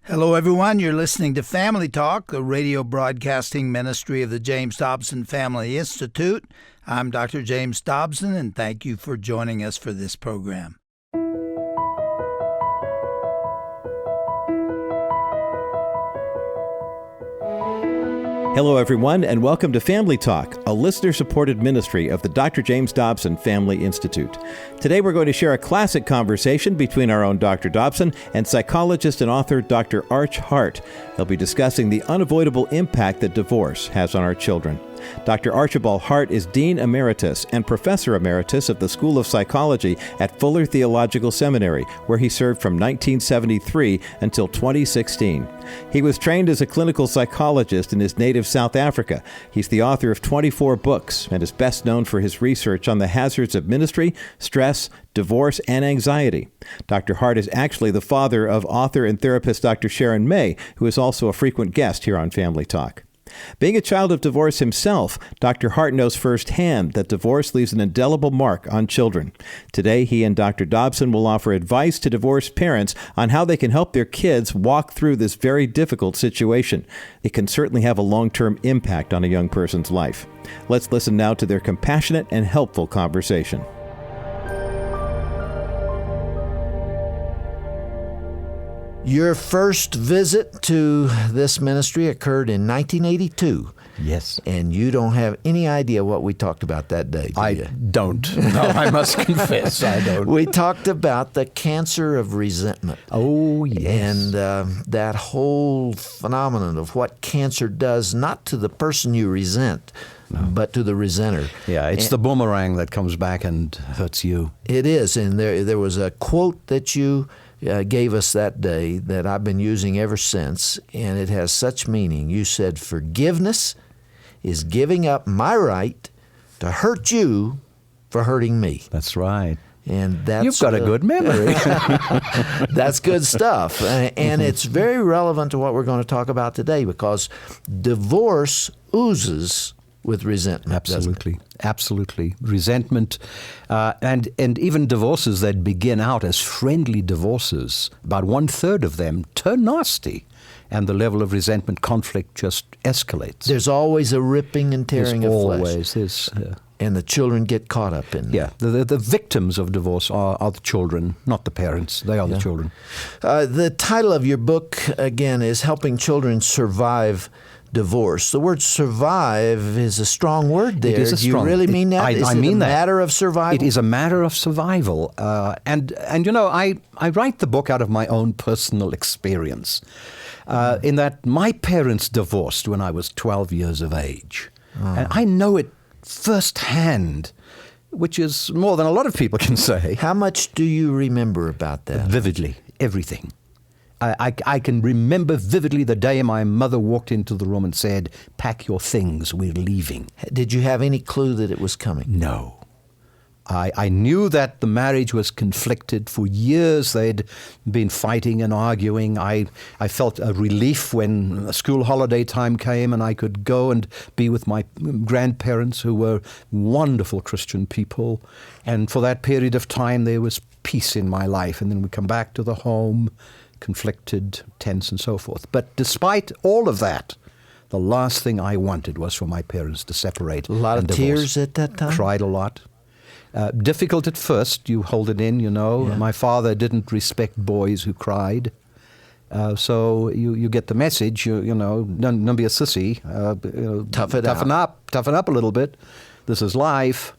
Hello, everyone. You're listening to Family Talk, the radio broadcasting ministry of the James Dobson Family Institute. I'm Dr. James Dobson, and thank you for joining us for this program. Hello, everyone, and welcome to Family Talk, a listener-supported ministry of the Dr. James Dobson Family Institute. Today, we're going to share a classic conversation between our own Dr. Dobson and psychologist and author Dr. Arch Hart. They'll be discussing the unavoidable impact that divorce has on our children. Dr. Archibald Hart is Dean Emeritus and Professor Emeritus of the School of Psychology at Fuller Theological Seminary, where he served from 1973 until 2016. He was trained as a clinical psychologist in his native South Africa. He's the author of 24 books and is best known for his research on the hazards of ministry, stress, divorce, and anxiety. Dr. Hart is actually the father of author and therapist Dr. Sharon May, who is also a frequent guest here on Family Talk. Being a child of divorce himself, Dr. Hart knows firsthand that divorce leaves an indelible mark on children. Today, he and Dr. Dobson will offer advice to divorced parents on how they can help their kids walk through this very difficult situation. It can certainly have a long-term impact on a young person's life. Let's listen now to their compassionate and helpful conversation. Your first visit to this ministry occurred in 1982. Yes. And you don't have any idea what we talked about that day, do you? Don't. No, I must confess, I don't. We talked about the cancer of resentment. Oh, yes. And that whole phenomenon of what cancer does, not to the person you resent, but to the resenter. Yeah, it's the boomerang that comes back and hurts you. It is. And there was a quote that you gave us that day that I've been using ever since, and it has such meaning. You said, "Forgiveness is giving up my right to hurt you for hurting me." That's right. And that's You've got a good memory. That's good stuff. And it's very relevant to what we're going to talk about today, because divorce oozes with resentment. Absolutely. Absolutely. Resentment, and even divorces that begin out as friendly divorces, about 1/3 of them turn nasty, and the level of resentment conflict just escalates. There's always a ripping and tearing of flesh. Always is. And the children get caught up in it. Yeah, the victims of divorce are the children, not the parents. They are the children. The title of your book, again, is Helping Children Survive Divorce. The word survive is a strong word there. It is a Do strong, you really mean that? I Is mean it a that. matter of survival? It is a matter of survival. And you know, I write the book out of my own personal experience, in that my parents divorced when I was 12 years of age. And I know it firsthand, which is more than a lot of people can say. How much do you remember about that? Vividly, everything. I can remember vividly the day my mother walked into the room and said, "Pack your things, we're leaving." Did you have any clue that it was coming? No. I knew that the marriage was conflicted. For years they'd been fighting and arguing. I felt a relief when school holiday time came and I could go and be with my grandparents, who were wonderful Christian people. And for that period of time there was peace in my life. And then we come back to the home, conflicted, tense, and so forth. But despite all of that, the last thing I wanted was for my parents to separate. A lot and of divorce. tears at that time? Cried a lot. Difficult at first. You hold it in, you know. Yeah. My father didn't respect boys who cried. So you get the message, you know, don't be a sissy. Toughen up a little bit. This is life.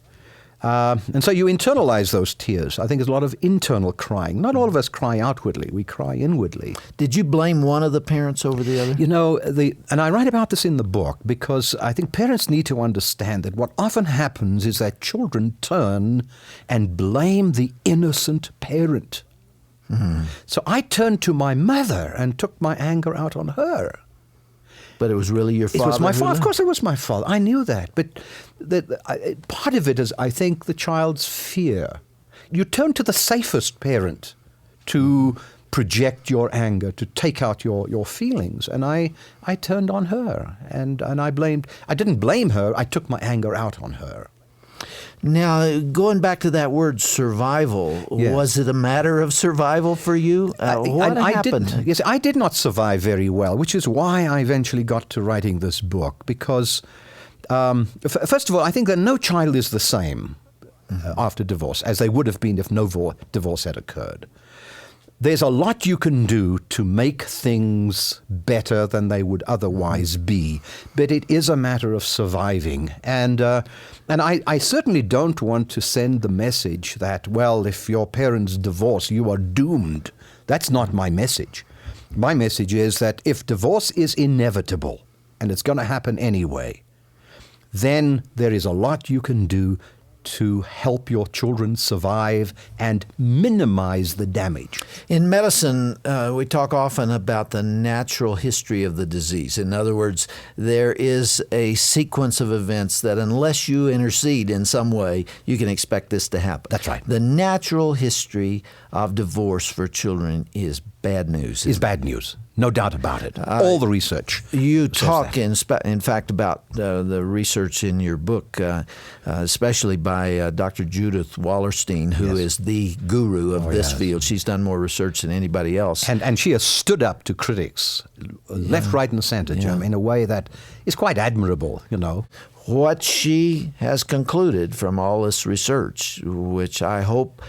And so you internalize those tears. I think there's a lot of internal crying. Not all of us cry outwardly. We cry inwardly. Did you blame one of the parents over the other? You know, and I write about this in the book because I think parents need to understand that what often happens is that children turn and blame the innocent parent. Mm-hmm. So I turned to my mother and took my anger out on her. But it was really your father? It was my father. Of course it was my father. I knew that. But part of it is, I think, the child's fear. You turn to the safest parent to project your anger, to take out your feelings. And I turned on her. And I didn't blame her. I took my anger out on her. Now, going back to that word survival, Yes. was it a matter of survival for you? What happened? I did not survive very well, which is why I eventually got to writing this book. Because, first of all, I think that no child is the same after divorce as they would have been if no divorce had occurred. There's a lot you can do to make things better than they would otherwise be, but it is a matter of surviving. And I certainly don't want to send the message that, well, if your parents divorce, you are doomed. That's not my message. My message is that if divorce is inevitable, and it's going to happen anyway, then there is a lot you can do to help your children survive and minimize the damage. In medicine, we talk often about the natural history of the disease. In other words, there is a sequence of events that unless you intercede in some way, you can expect this to happen. That's right. The natural history of divorce for children is bad news. Is bad news. No doubt about it. All the research. You talk, in fact, about the research in your book, especially by Dr. Judith Wallerstein, who is the guru of this field. She's done more research than anybody else. And she has stood up to critics, left, right, and center, Jim, in a way that is quite admirable, you know. What she has concluded from all this research, which I hope,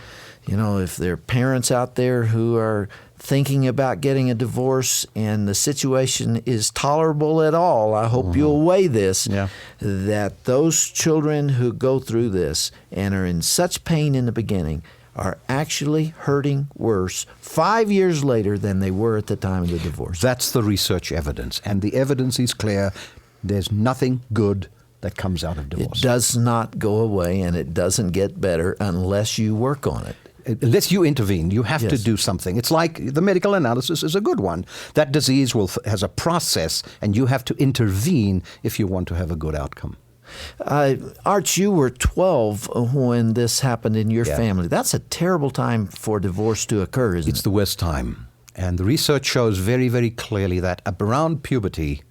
you know, if there are parents out there who are thinking about getting a divorce and the situation is tolerable at all, I hope you'll weigh this, that those children who go through this and are in such pain in the beginning are actually hurting worse 5 years later than they were at the time of the divorce. That's the research evidence, and the evidence is clear. There's nothing good that comes out of divorce. It does not go away, and it doesn't get better unless you work on it. Unless you intervene, you have to do something. It's like the medical analysis is a good one. That disease has a process, and you have to intervene if you want to have a good outcome. Arch, you were 12 when this happened in your family. That's a terrible time for divorce to occur, isn't it? It's the worst time. And the research shows very, very clearly that around puberty,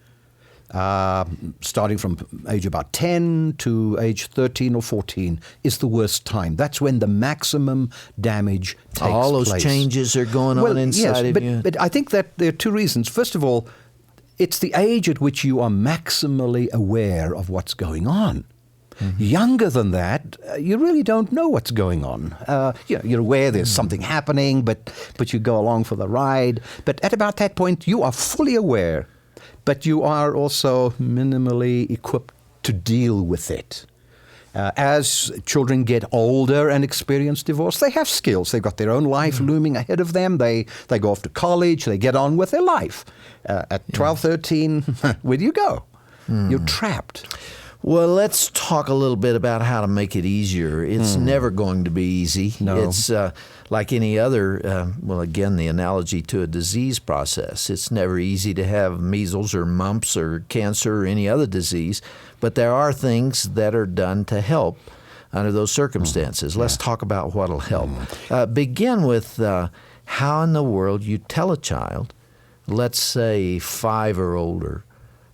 starting from age about 10 to age 13 or 14 is the worst time. That's when the maximum damage takes place. All those changes are going on inside of you. But I think that there are two reasons. First of all, it's the age at which you are maximally aware of what's going on. Younger than that, you really don't know what's going on. You're aware there's something happening, but you go along for the ride. But at about that point, you are fully aware, but you are also minimally equipped to deal with it. As children get older and experience divorce, they have skills. They've got their own life looming ahead of them. They go off to college. They get on with their life. At 12, 13, where do you go? You're trapped. Well, let's talk a little bit about how to make it easier. It's never going to be easy. No. It's like any other, again, the analogy to a disease process. It's never easy to have measles or mumps or cancer or any other disease, but there are things that are done to help under those circumstances. Let's talk about what will help. Begin with how in the world you tell a child, let's say 5 or older,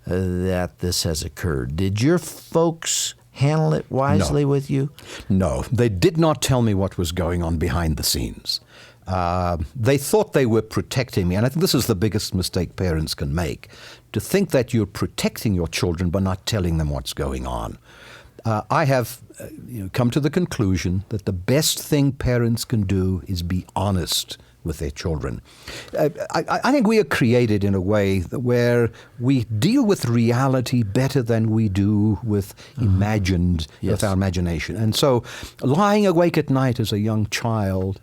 that this has occurred. Did your folks handle it wisely with you? No, they did not tell me what was going on behind the scenes. They thought they were protecting me, and I think this is the biggest mistake parents can make, to think that you're protecting your children by not telling them what's going on. I have come to the conclusion that the best thing parents can do is be honest with their children. I think we are created in a way where we deal with reality better than we do with with our imagination. And so lying awake at night as a young child,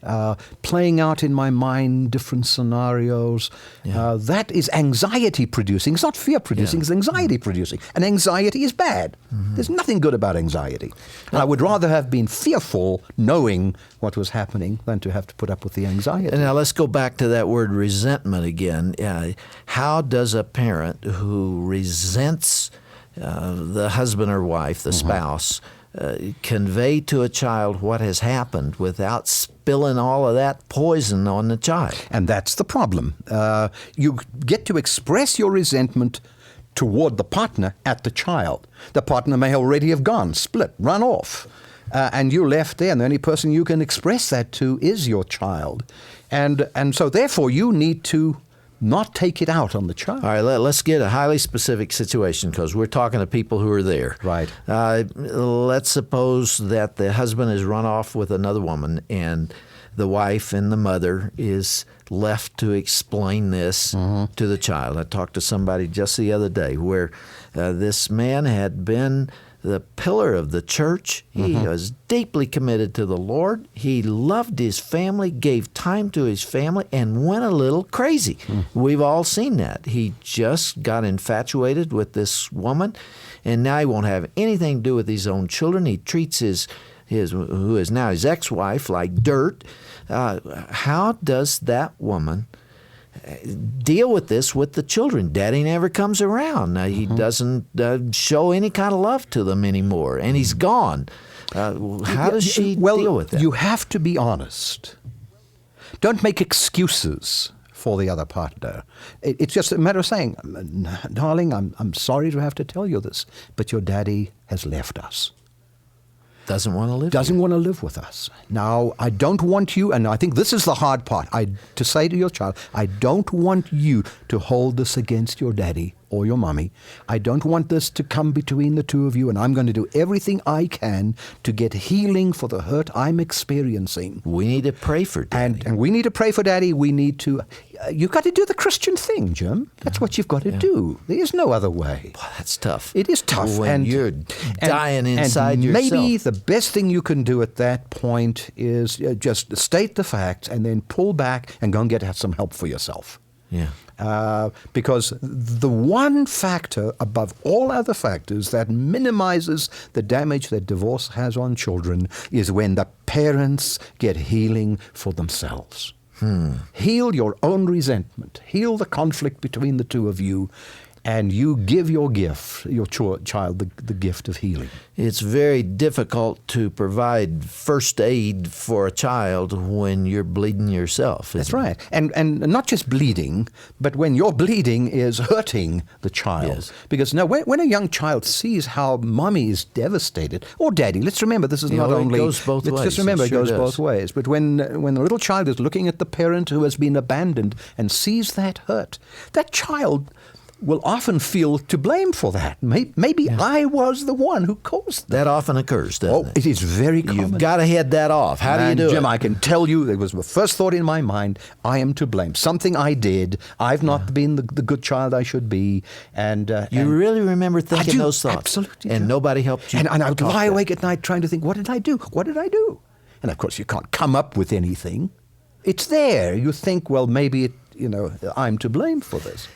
playing out in my mind different scenarios, that is anxiety producing. It's not fear producing, it's anxiety producing. And anxiety is bad. There's nothing good about anxiety. And I would rather have been fearful knowing what was happening than to have to put up with the anxiety. And now let's go back to that word resentment again. How does a parent who resents the husband or wife, the spouse, convey to a child what has happened without spilling all of that poison on the child? And that's the problem. You get to express your resentment toward the partner at the child. The partner may already have gone, split, run off. and you're left there, and the only person you can express that to is your child. And so therefore you need to not take it out on the child. All right, let's get a highly specific situation because we're talking to people who are there. Right. Let's suppose that the husband has run off with another woman and the wife and the mother is left to explain this to the child. I talked to somebody just the other day where this man had been the pillar of the church. He was deeply committed to the Lord. He loved his family, gave time to his family, and went a little crazy. We've all seen that. He just got infatuated with this woman, and now he won't have anything to do with his own children. He treats his who is now his ex-wife like dirt. How does that woman deal with this with the children? Daddy never comes around. He doesn't show any kind of love to them anymore, and he's gone. How does she deal with that? You have to be honest. Don't make excuses for the other partner. It's just a matter of saying, darling, I'm sorry to have to tell you this, but your daddy has left us. Doesn't want to live Doesn't here. want to live with us. Now, I don't want you, and I think this is the hard part, to say to your child, I don't want you to hold this against your daddy or your mommy. I don't want this to come between the two of you, and I'm going to do everything I can to get healing for the hurt I'm experiencing. We need to pray for Daddy. And we need to pray for Daddy. We need to... you've got to do the Christian thing, Jim. That's what you've got to do. There is no other way. Boy, that's tough. It is tough. When you're dying inside and yourself. Maybe the best thing you can do at that point is just state the facts and then pull back and go and get some help for yourself. Yeah. Because the one factor above all other factors that minimizes the damage that divorce has on children is when the parents get healing for themselves. Heal your own resentment. Heal the conflict between the two of you. And you give your child the gift of healing. It's very difficult to provide first aid for a child when you're bleeding yourself. That's right. And not just bleeding, but when your bleeding is hurting the child. Yes. Because now when a young child sees how mommy is devastated, or daddy, let's remember this is not only... It goes both ways. Let's just remember It sure goes does. both ways. But when the little child is looking at the parent who has been abandoned and sees that hurt, that child will often feel to blame for that. Maybe I was the one who caused that. That often occurs, doesn't it? It is very common. You've got to head that off. How do you do Jim, it? I can tell you, it was the first thought in my mind, I am to blame. Something I did. I've not been the good child I should be. You really remember thinking those thoughts? Absolutely. And nobody helped you? And I would talk lie that. awake at night trying to think, what did I do? What did I do? And of course, you can't come up with anything. It's there. You think, well, maybe I'm to blame for this.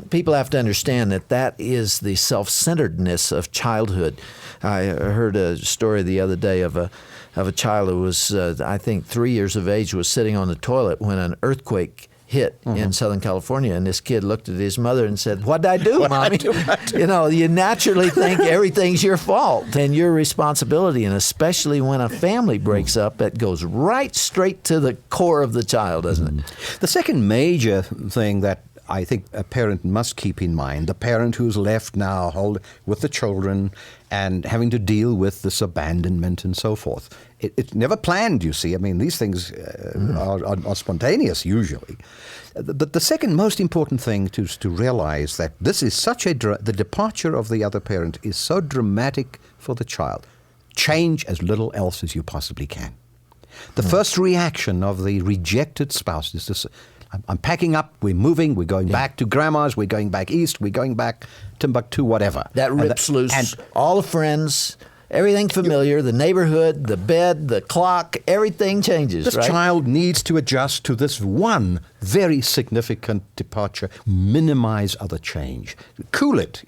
People have to understand that is the self-centeredness of childhood. I heard a story the other day of a child who was, I think, 3 years of age, was sitting on the toilet when an earthquake hit in Southern California, and this kid looked at his mother and said, "What did I do, Mommy?" You naturally think everything's your fault and your responsibility, and especially when a family breaks up, that goes right straight to the core of the child, doesn't it? The second major thing that I think a parent must keep in mind, the parent who's left now with the children and having to deal with this abandonment and so forth. It's never planned, you see. I mean, these things are spontaneous usually. The second most important thing to realize that this is the departure of the other parent is so dramatic for the child. Change as little else as you possibly can. The first reaction of the rejected spouse is this: I'm packing up, we're moving, we're going back to grandma's, we're going back east, we're going back Timbuktu, whatever. That rips loose all the friends, everything familiar, the neighborhood, the bed, the clock, everything changes, This right? child needs to adjust to this one very significant departure, minimize other change. Cool it,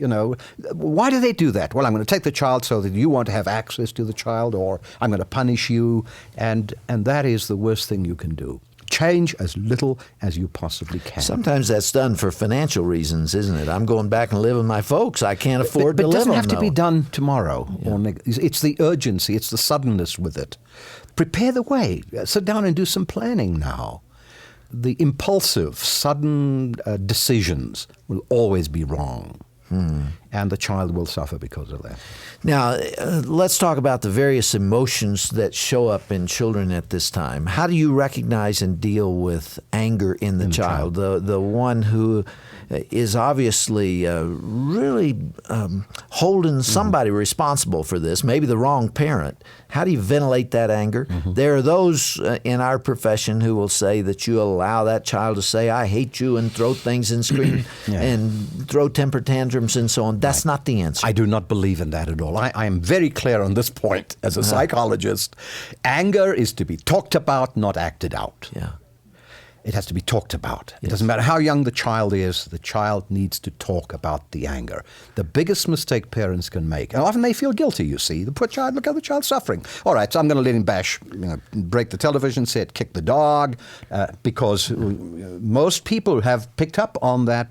Why do they do that? Well, I'm going to take the child so that you won't have access to the child, or I'm going to punish you, and that is the worst thing you can do. Change as little as you possibly can. Sometimes that's done for financial reasons, isn't it? I'm going back and live with my folks. I can't afford to live on But it doesn't have to them. be done tomorrow. It's the urgency, it's the suddenness with it. Prepare the way. Sit down and do some planning now. The impulsive, sudden decisions will always be wrong. and the child will suffer because of that. Now, let's talk about the various emotions that show up in children at this time. How do you recognize and deal with anger in the child? The one who is obviously really holding somebody responsible for this, maybe the wrong parent. How do you ventilate that anger? There are those in our profession who will say that you allow that child to say, I hate you, and throw things and scream and throw temper tantrums and so on. That's not the answer. I do not believe in that at all. I am very clear on this point as a psychologist. Anger is to be talked about, not acted out. Yeah. It has to be talked about. It doesn't matter how young the child is, the child needs to talk about the anger. The biggest mistake parents can make, and often they feel guilty, you see. The poor child, look how the child's suffering. All right, so I'm going to let him bash, break the television set, kick the dog, because most people have picked up on that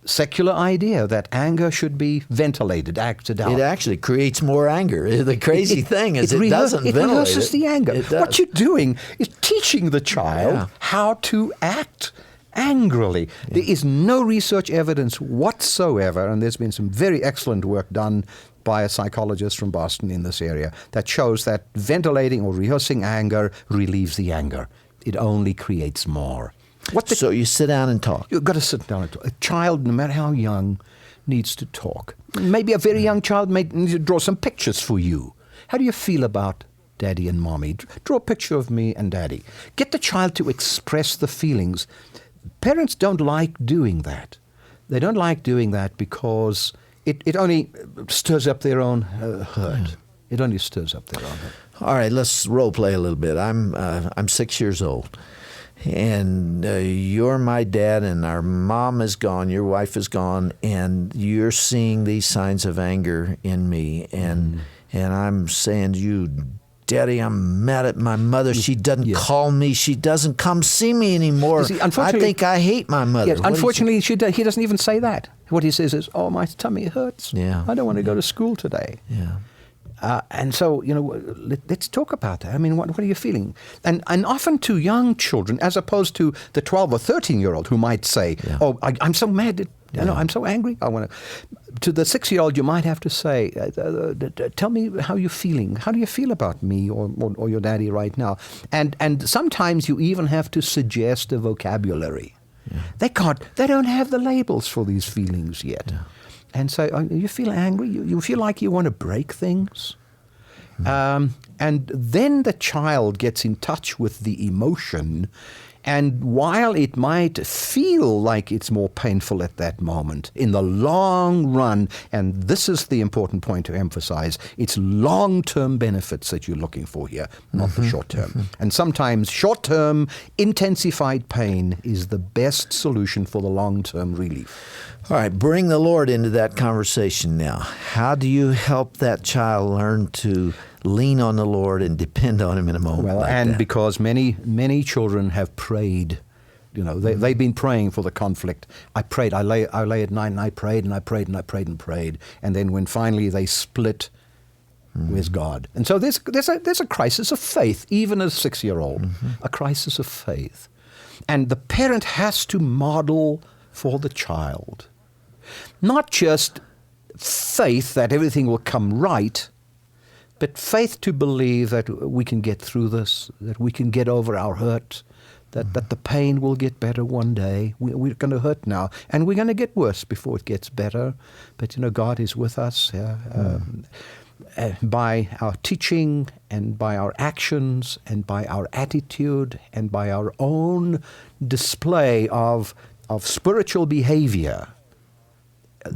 secular idea that anger should be ventilated, acted out. It actually creates more anger. The crazy thing is it doesn't ventilate it. It rehearses the anger. What you're doing is teaching the child how to act angrily. There is no research evidence whatsoever, and there's been some very excellent work done by a psychologist from Boston in this area that shows that ventilating or rehearsing anger relieves the anger. It only creates more. So you sit down and talk. You've got to sit down and talk. A child, no matter how young, needs to talk. Maybe a very young child may need to draw some pictures for you. How do you feel about Daddy and Mommy? Draw a picture of me and Daddy. Get the child to express the feelings. Parents don't like doing that. They don't like doing that because it only stirs up their own hurt. It only stirs up their own hurt. All right, let's role play a little bit. I'm 6 years old. And you're my dad, and our mom is gone, your wife is gone, and you're seeing these signs of anger in me. And I'm saying to you, Daddy, I'm mad at my mother. She doesn't call me. She doesn't come see me anymore. See, I think I hate my mother. Yes, unfortunately, he doesn't even say that. What he says is, oh, my tummy hurts. Yeah. I don't want to go to school today. Yeah. And so, let's talk about that. I mean, what are you feeling? And often to young children, as opposed to the 12 or 13-year-old who might say, oh, I'm so mad, I'm so angry. I want to the 6-year-old, you might have to say, tell me how you're feeling. How do you feel about me or your daddy right now? And sometimes you even have to suggest a vocabulary. Yeah. They don't have the labels for these feelings yet. Yeah. And so you feel angry, you feel like you want to break things. And then the child gets in touch with the emotion, and while it might feel like it's more painful at that moment, in the long run, and this is the important point to emphasize, it's long-term benefits that you're looking for here, not the short-term. And sometimes short-term intensified pain is the best solution for the long-term relief. All right, bring the Lord into that conversation now. How do you help that child learn to lean on the Lord and depend on Him in a moment like that? Because many children have prayed, they've been praying for the conflict. I prayed. I lay at night and I prayed and I prayed and I prayed and prayed, and then when finally they split, where's God? And so there's a crisis of faith, even as a 6-year-old, a crisis of faith, and the parent has to model for the child not just faith that everything will come right, but faith to believe that we can get through this, that we can get over our hurt, that the pain will get better one day. We're going to hurt now, and we're going to get worse before it gets better. But, God is with us by our teaching and by our actions and by our attitude and by our own display of spiritual behavior.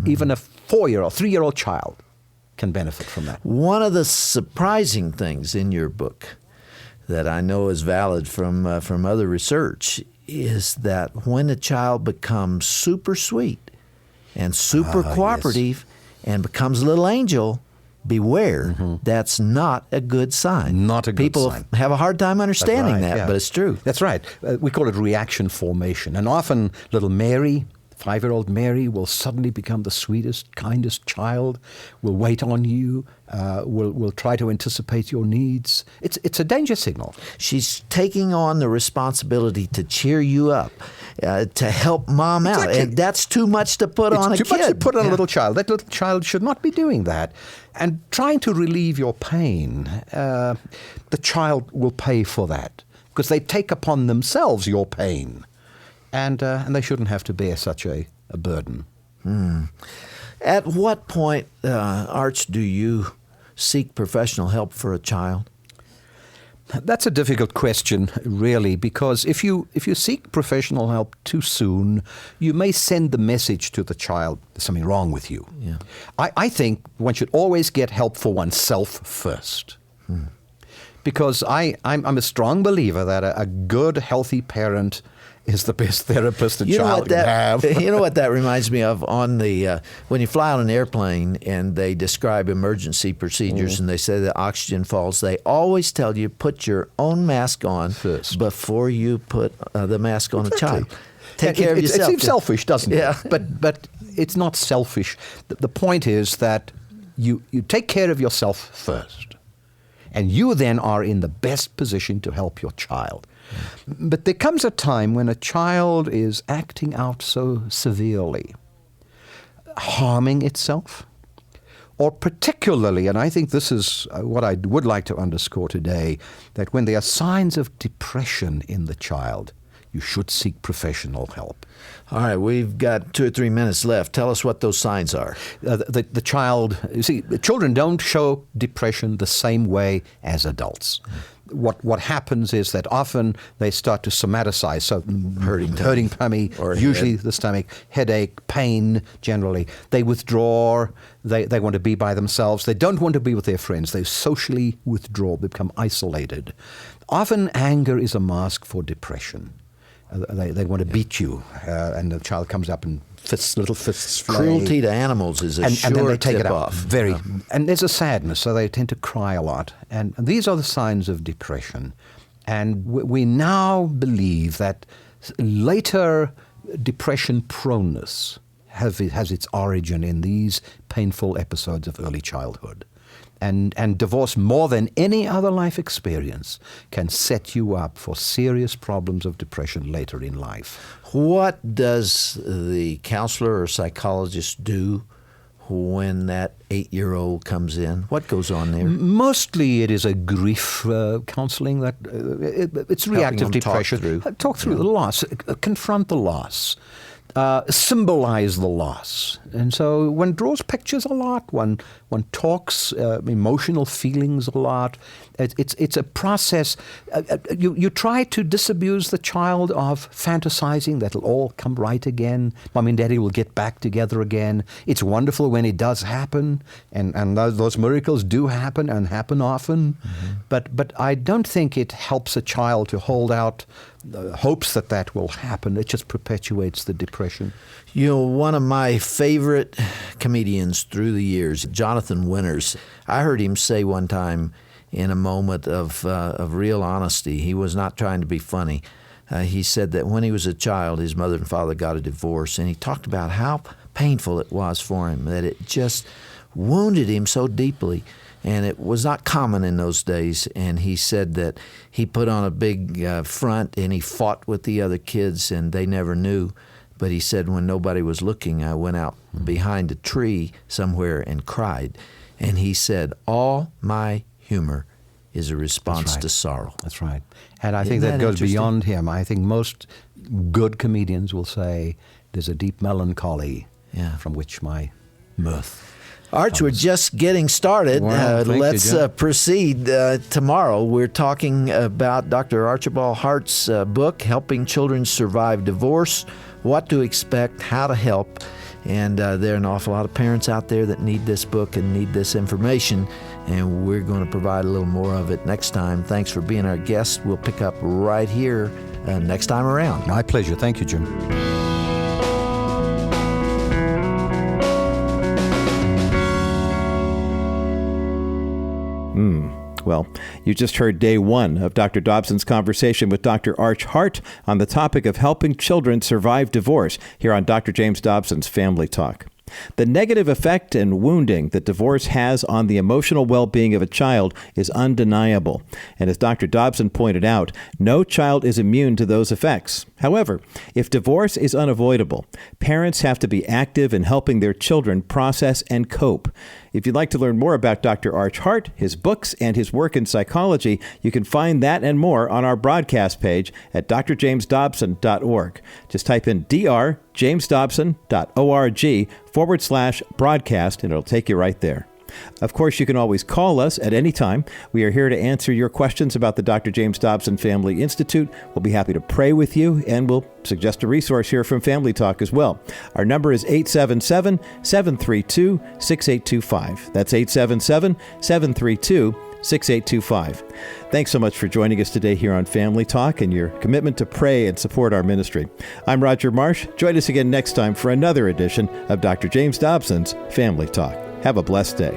Even a 4-year-old, 3-year-old child can benefit from that. One of the surprising things in your book that I know is valid from other research is that when a child becomes super sweet and super cooperative and becomes a little angel, beware, that's not a good sign. Not a good sign. People have a hard time understanding that, but it's true. That's right. We call it reaction formation. And often little Mary, 5-year-old Mary, will suddenly become the sweetest, kindest child, will wait on you, will try to anticipate your needs. It's a danger signal. She's taking on the responsibility to cheer you up. to help mom out. Exactly. And that's too much to put on a kid. It's too much to put on a little child. That little child should not be doing that. And trying to relieve your pain, the child will pay for that because they take upon themselves your pain. And they shouldn't have to bear such a burden. At what point, Arch, do you seek professional help for a child? That's a difficult question, really, because if you seek professional help too soon, you may send the message to the child, there's something wrong with you. Yeah. I think one should always get help for oneself first. Because I'm a strong believer that a good, healthy parent is the best therapist a child can have. You know what that reminds me of? On the when you fly on an airplane and they describe emergency procedures and they say that oxygen falls, they always tell you put your own mask on first before you put the mask on a child. Take Yeah, care of yourself. It seems selfish, doesn't Yeah. it? But it's not selfish. The point is that you take care of yourself first, and you then are in the best position to help your child. But there comes a time when a child is acting out so severely, harming itself, or particularly, and I think this is what I would like to underscore today, that when there are signs of depression in the child, you should seek professional help. All right, we've got 2 or 3 minutes left. Tell us what those signs are. The child, you see, children don't show depression the same way as adults. What happens is that often they start to somaticize, so hurting tummy, or usually head. the stomach, headache, pain generally. They withdraw, they want to be by themselves. They don't want to be with their friends. They socially withdraw, become isolated. Often anger is a mask for depression. They want to beat you, and the child comes up and little fists fly. Cruelty to animals is a and then they take tip it out. off. And there's a sadness, so they tend to cry a lot. And these are the signs of depression. And we now believe that later depression proneness has its origin in these painful episodes of early childhood. And divorce, more than any other life experience, can set you up for serious problems of depression later in life. What does the counselor or psychologist do when that 8-year-old comes in? What goes on there? Mostly it is a grief counseling. That it's reactive them depression. talk through. The loss, confront the loss. Symbolize the loss. And so one draws pictures a lot, one talks emotional feelings a lot. It's a process. You try to disabuse the child of fantasizing that it'll all come right again. Mommy and Daddy will get back together again. It's wonderful when it does happen, and those miracles do happen and happen often. But I don't think it helps a child to hold out hopes that will happen. It just perpetuates the depression. You know, one of my favorite comedians through the years, Jonathan Winters, I heard him say one time in a moment of real honesty, he was not trying to be funny. He said that when he was a child, his mother and father got a divorce, and he talked about how painful it was for him, that it just wounded him so deeply. And it was not common in those days. And he said that he put on a big front and he fought with the other kids and they never knew. But he said when nobody was looking, I went out behind a tree somewhere and cried. And he said, all my humor is a response to sorrow. That's right. And I think Isn't that that goes interesting? beyond him. I think most good comedians will say there's a deep melancholy from which my mirth. Arch, we're just getting started. Well, thank you, let's Jim. proceed. Tomorrow we're talking about Dr. Archibald Hart's book, Helping Children Survive Divorce, What to Expect, How to Help. And there are an awful lot of parents out there that need this book and need this information, and we're going to provide a little more of it next time. Thanks for being our guest. We'll pick up right here next time around. My pleasure. Thank you, Jim. Well, you just heard day one of Dr. Dobson's conversation with Dr. Arch Hart on the topic of helping children survive divorce here on Dr. James Dobson's Family Talk. The negative effect and wounding that divorce has on the emotional well-being of a child is undeniable. And as Dr. Dobson pointed out, no child is immune to those effects. However, if divorce is unavoidable, parents have to be active in helping their children process and cope. If you'd like to learn more about Dr. Arch Hart, his books, and his work in psychology, you can find that and more on our broadcast page at drjamesdobson.org. Just type in drjamesdobson.org/broadcast, and it'll take you right there. Of course, you can always call us at any time. We are here to answer your questions about the Dr. James Dobson Family Institute. We'll be happy to pray with you, and we'll suggest a resource here from Family Talk as well. Our number is 877-732-6825. That's 877-732-6825. Thanks so much for joining us today here on Family Talk and your commitment to pray and support our ministry. I'm Roger Marsh. Join us again next time for another edition of Dr. James Dobson's Family Talk. Have a blessed day.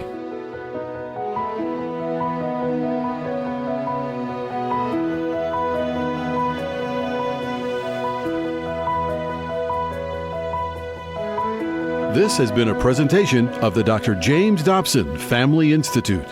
This has been a presentation of the Dr. James Dobson Family Institute.